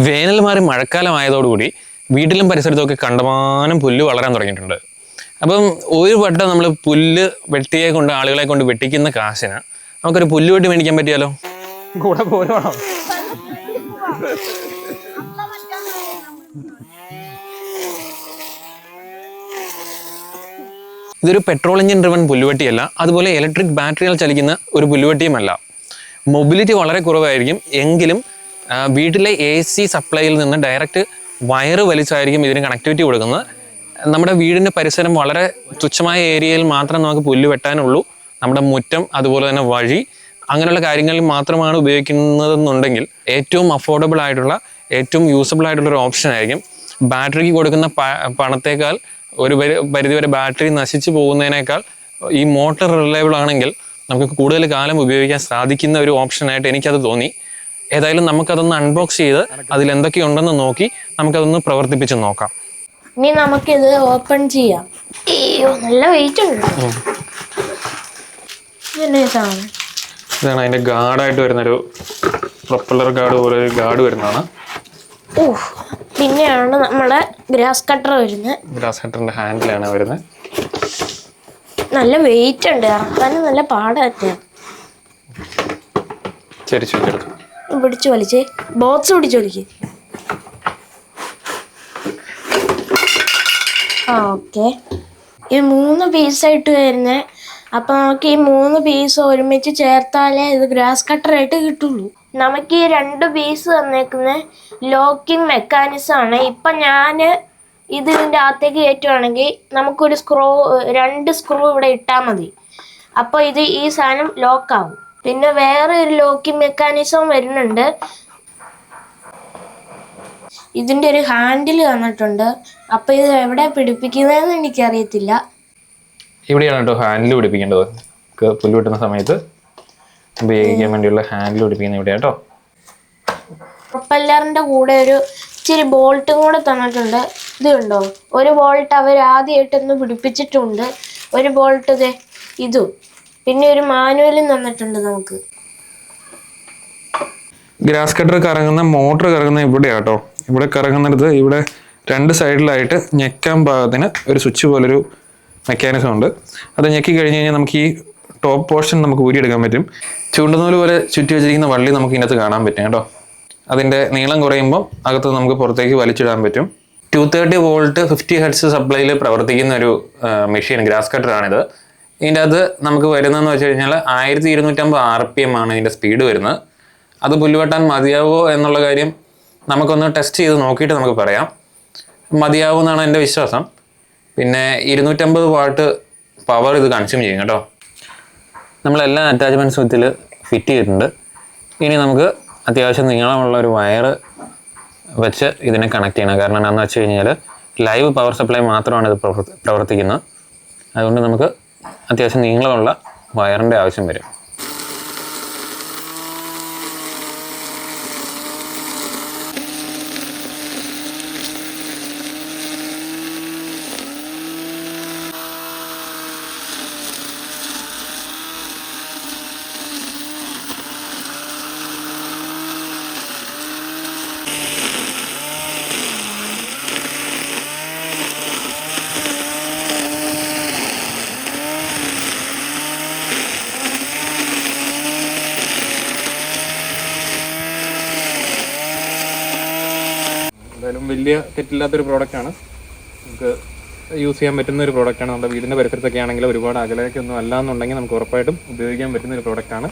വേനൽ മാറി മഴക്കാലമായതോടുകൂടി വീട്ടിലും പരിസരത്തുമൊക്കെ കണ്ടമാനം പുല്ല് വളരാൻ തുടങ്ങിയിട്ടുണ്ട്. അപ്പം ഒരു വട്ടം നമ്മൾ പുല്ല് വെട്ടിയെ കൊണ്ട് ആളുകളെ കൊണ്ട് വെട്ടിക്കുന്ന കാശിന് നമുക്കൊരു പുല്ല് വെട്ടി മേടിക്കാൻ പറ്റിയാലോ? കൂടെ പോരുവാണോ? ഇതൊരു പെട്രോൾ എഞ്ചിൻ ഡ്രിവൺ പുല്ലുവെട്ടിയല്ല, അതുപോലെ ഇലക്ട്രിക് ബാറ്ററികൾ ചലിക്കുന്ന ഒരു പുല്ലുവെട്ടിയുമല്ല. മൊബിലിറ്റി വളരെ കുറവായിരിക്കും, എങ്കിലും വീട്ടിലെ AC സപ്ലൈയിൽ നിന്ന് ഡയറക്റ്റ് വയറ് വലിച്ചായിരിക്കും ഇതിന് കണക്ടിവിറ്റി കൊടുക്കുന്നത്. നമ്മുടെ വീടിൻ്റെ പരിസരം വളരെ തുച്ഛമായ ഏരിയയിൽ മാത്രം നമുക്ക് പുല്ല് വെട്ടാനുള്ളൂ. നമ്മുടെ മുറ്റം, അതുപോലെ തന്നെ വഴി, അങ്ങനെയുള്ള കാര്യങ്ങളിൽ മാത്രമാണ് ഉപയോഗിക്കുന്നതെന്നുണ്ടെങ്കിൽ ഏറ്റവും അഫോർഡബിൾ ആയിട്ടുള്ള, ഏറ്റവും യൂസബിൾ ആയിട്ടുള്ള ഒരു ഓപ്ഷൻ ആയിരിക്കും. ബാറ്ററിക്ക് കൊടുക്കുന്ന പണത്തേക്കാൾ ഒരു പരിധിവരെ ബാറ്ററി നശിച്ചു പോകുന്നതിനേക്കാൾ ഈ മോട്ടർ റിലയബിൾ ആണെങ്കിൽ നമുക്ക് കൂടുതൽ കാലം ഉപയോഗിക്കാൻ സാധിക്കുന്ന ഒരു ഓപ്ഷനായിട്ട് എനിക്കത് തോന്നി. ഏതായാലും നമുക്കതൊന്ന് അൺബോക്സ് ചെയ്ത് അതിൽ എന്തൊക്കെയുണ്ടെന്ന് നോക്കി നമുക്കതൊന്ന് പ്രവർത്തിപ്പിച്ച് നോക്കാം. ഇനി നമുക്കിത് ഓപ്പൺ ചെയ്യാം. അയ്യോ, നല്ല വെയിറ്റ് ഉണ്ട്. ഇതാണ് അതിൻ്റെ ഗാർഡായിട്ട് വരുന്നൊരു പ്രൊപ്പല്ലർ ഗാർഡ് പോലെ ഒരു ഗാർഡ് വരുന്നതാണ്. പിന്നെയാണ് നമ്മുടെ ഗ്രാസ് കട്ടർ വരുന്നത്. ഗ്രാസ് കട്ടറിന്റെ ഹാൻഡിലാണ് വരുന്നത്. നല്ല വെയിറ്റ് ഉണ്ട്, ഇറക്കാനും നല്ല പാടാണ്. പിടിച്ചു വലിച്ചേ, ബോക്സ് പിടിച്ചു വലിക്ക്. ഓക്കെ, ഈ 3 പീസായിട്ട് വരുന്നത്. അപ്പൊ നമുക്ക് ഈ 3 പീസ് ഒരുമിച്ച് ചേർത്താലേ ഇത് ഗ്രാസ് കട്ടറായിട്ട് കിട്ടുള്ളൂ. നമുക്ക് ഈ 2 പീസ് തന്നേക്കുന്ന ലോക്കിംഗ് മെക്കാനിസം ആണ്. ഇപ്പൊ ഞാൻ ഇതിൻ്റെ അകത്തേക്ക് കയറ്റുവാണെങ്കിൽ നമുക്കൊരു 2 സ്ക്രൂ ഇവിടെ ഇട്ടാൽ മതി. അപ്പോൾ ഈ സാധനം ലോക്കാവും. പിന്നെ വേറെ ഒരു ലോക്കിംഗ് മെക്കാനിസം വരുന്നുണ്ട്. ഇതിൻ്റെ ഒരു ഹാൻഡിൽ തന്നിട്ടുണ്ട്. അപ്പോൾ ഇത് എവിടെ പിടിപ്പിക്കുന്നതെന്ന് എനിക്കറിയത്തില്ല. ഇവിടെയാണ് കേട്ടോ ഹാൻഡിൽ പിടിപ്പിക്കേണ്ടത്. പുല്ല് വെട്ടുന്ന സമയത്ത് ഉപയോഗിക്കാൻ വേണ്ടിയുള്ള ഹാൻഡിൽ പിടിപ്പിക്കുന്നത് ഇവിടെ കേട്ടോ. പ്രൊപ്പല്ലറിൻ്റെ കൂടെ ഒരു ഇച്ചിരി ബോൾട്ടും കൂടെ തന്നിട്ടുണ്ട്. ഇത് കണ്ടോ, ഒരു ബോൾട്ട് അവർ ആദ്യമായിട്ടൊന്ന് പിടിപ്പിച്ചിട്ടുണ്ട്. ഒരു ബോൾട്ട് ഇതും, പിന്നെ ഒരു മാനുവലും തന്നിട്ടുണ്ട് നമുക്ക്. ഗ്രാസ് കട്ടർ കറങ്ങുന്ന മോട്ടർ കറങ്ങുന്ന ഇവിടെയാണ് കേട്ടോ. ഇവിടെ കറങ്ങുന്നിടത്ത് ഇവിടെ 2 സൈഡിലായിട്ട് ഞെക്കാൻ പാകത്തിന് ഒരു സ്വിച്ച് പോലൊരു മെക്കാനിസം ഉണ്ട്. അത് ഞെക്കി കഴിഞ്ഞ് കഴിഞ്ഞാൽ നമുക്ക് ഈ ടോപ്പ് പോർഷൻ നമുക്ക് ഊരിയെടുക്കാൻ പറ്റും. ചൂണ്ടുനൂല് പോലെ ചുറ്റി വെച്ചിരിക്കുന്ന വള്ളി നമുക്ക് ഇതിനകത്ത് കാണാൻ പറ്റും കേട്ടോ. അതിൻ്റെ നീളം കുറയുമ്പോൾ അകത്ത് നമുക്ക് പുറത്തേക്ക് വലിച്ചിടാൻ പറ്റും. 230 വോൾട്ട് 50 ഹെർട്സ് സപ്ലൈയിൽ പ്രവർത്തിക്കുന്ന ഒരു മെഷീൻ ഗ്രാസ് കട്ടറാണിത്. ഇതിൻ്റെ അത് നമുക്ക് വരുന്നതെന്ന് വെച്ച് കഴിഞ്ഞാൽ 1250 RPM ആണ് ഇതിൻ്റെ സ്പീഡ് വരുന്നത്. അത് പുല്ലുവെട്ടാൻ മതിയാവോ എന്നുള്ള കാര്യം നമുക്കൊന്ന് ടെസ്റ്റ് ചെയ്ത് നോക്കിയിട്ട് നമുക്ക് പറയാം. മതിയാവും എന്നാണ് എൻ്റെ വിശ്വാസം. പിന്നെ 250 വാട്ട് പവർ ഇത് കൺസ്യൂം ചെയ്യും കേട്ടോ. നമ്മളെല്ലാ അറ്റാച്ച്മെൻറ്റ്സും ഇതിൽ ഫിറ്റ് ചെയ്തിട്ടുണ്ട്. ഇനി നമുക്ക് അത്യാവശ്യം നീളമുള്ള ഒരു വയർ വെച്ച് ഇതിനെ കണക്ട് ചെയ്യണം. കാരണം എന്താണെന്ന് വെച്ച് കഴിഞ്ഞാൽ ലൈവ് പവർ സപ്ലൈ മാത്രമാണ് ഇത് പ്രവർത്തിക്കുന്നത്. അതുകൊണ്ട് നമുക്ക് അത്യാവശ്യം നീളമുള്ള വയറിൻ്റെ ആവശ്യം വരും. എന്തായാലും വലിയ തെറ്റില്ലാത്തൊരു പ്രോഡക്റ്റാണ്. നമുക്ക് യൂസ് ചെയ്യാൻ പറ്റുന്ന ഒരു പ്രോഡക്റ്റാണ്. നമ്മുടെ വീടിൻ്റെ പരിസരത്തൊക്കെ ആണെങ്കിൽ ഒരുപാട് അകലേക്കൊന്നും അല്ല എന്നുണ്ടെങ്കിൽ നമുക്ക് ഉറപ്പായിട്ടും ഉപയോഗിക്കാൻ പറ്റുന്ന ഒരു പ്രോഡക്റ്റാണ്.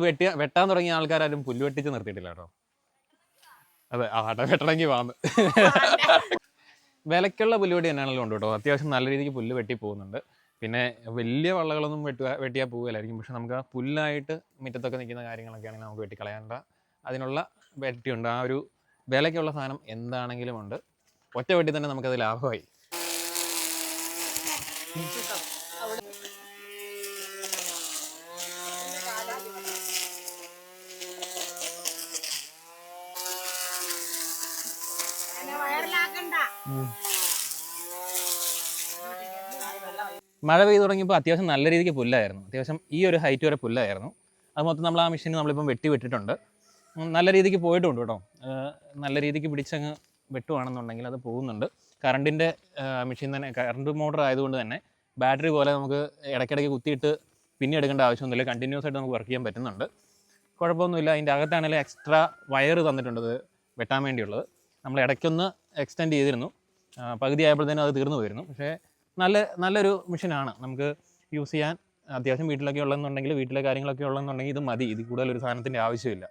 പുല്ല് വെട്ടാൻ തുടങ്ങിയ ആൾക്കാരും പുല്ല് വെട്ടിച്ച് നിർത്തിയിട്ടില്ല കേട്ടോ. അതെ വെട്ടണമെങ്കിൽ വാന്ന്. വിലക്കുള്ള പുല്ലുവെട്ടി തന്നെയാണല്ലോ ഉണ്ട് കേട്ടോ. അത്യാവശ്യം നല്ല രീതിക്ക് പുല്ല് വെട്ടി പോകുന്നുണ്ട്. പിന്നെ വലിയ വള്ളകളൊന്നും വെട്ടിയാൽ പോവുകയില്ലായിരിക്കും. പക്ഷെ നമുക്ക് ആ പുല്ലായിട്ട് മുറ്റത്തൊക്കെ നിൽക്കുന്ന കാര്യങ്ങളൊക്കെ ആണെങ്കിൽ നമുക്ക് വെട്ടിക്കളയേണ്ട അതിനുള്ള വെട്ടിയുണ്ട്. ആ ഒരു വിലക്കുള്ള സാധനം എന്താണെങ്കിലും ഉണ്ട്. ഒറ്റ വെട്ടി തന്നെ നമുക്കത് ലാഭമായി. മഴ പെയ്ത് തുടങ്ങിയപ്പോൾ അത്യാവശ്യം നല്ല രീതിക്ക് പുല്ലായിരുന്നു. അത്യാവശ്യം ഈ ഒരു ഹൈറ്റ് വരെ പുല്ലായിരുന്നു. അത് മൊത്തം നമ്മൾ ആ മെഷീൻ നമ്മളിപ്പം വിട്ടിട്ടുണ്ട്. നല്ല രീതിക്ക് പോയിട്ടുണ്ട് കേട്ടോ. നല്ല രീതിക്ക് പിടിച്ചങ്ങ് വെട്ടുവാണെന്നുണ്ടെങ്കിൽ അത് പോകുന്നുണ്ട്. കറണ്ടിൻ്റെ മെഷീൻ തന്നെ, കറണ്ട് മോട്ടർ ആയതുകൊണ്ട് തന്നെ ബാറ്ററി പോലെ നമുക്ക് ഇടയ്ക്കിടയ്ക്ക് കുത്തിയിട്ട് പിന്നെ എടുക്കേണ്ട ആവശ്യമൊന്നുമില്ല. കണ്ടിന്യൂസ് ആയിട്ട് നമുക്ക് വർക്ക് ചെയ്യാൻ പറ്റുന്നുണ്ട്. കുഴപ്പമൊന്നുമില്ല. അതിൻ്റെ അകത്താണെങ്കിലും എക്സ്ട്രാ വയർ തന്നിട്ടുണ്ട് അത് വെട്ടാൻ വേണ്ടിയുള്ളത്. നമ്മൾ ഇടയ്ക്കൊന്ന് എക്സ്റ്റെൻഡ് ചെയ്തിരുന്നു. പകുതി ആയപ്പോഴത്തേനും അത് തീർന്നു പോയിരുന്നു. പക്ഷേ നല്ലൊരു മെഷീനാണ്. നമുക്ക് യൂസ് ചെയ്യാൻ അത്യാവശ്യം വീട്ടിലൊക്കെ ഉള്ളതെന്നുണ്ടെങ്കിൽ, വീട്ടിലെ കാര്യങ്ങളൊക്കെ ഉള്ളതെന്നുണ്ടെങ്കിൽ ഇത് മതി. ഇതിൽ കൂടുതലൊരു സാധനത്തിൻ്റെ ആവശ്യമില്ല.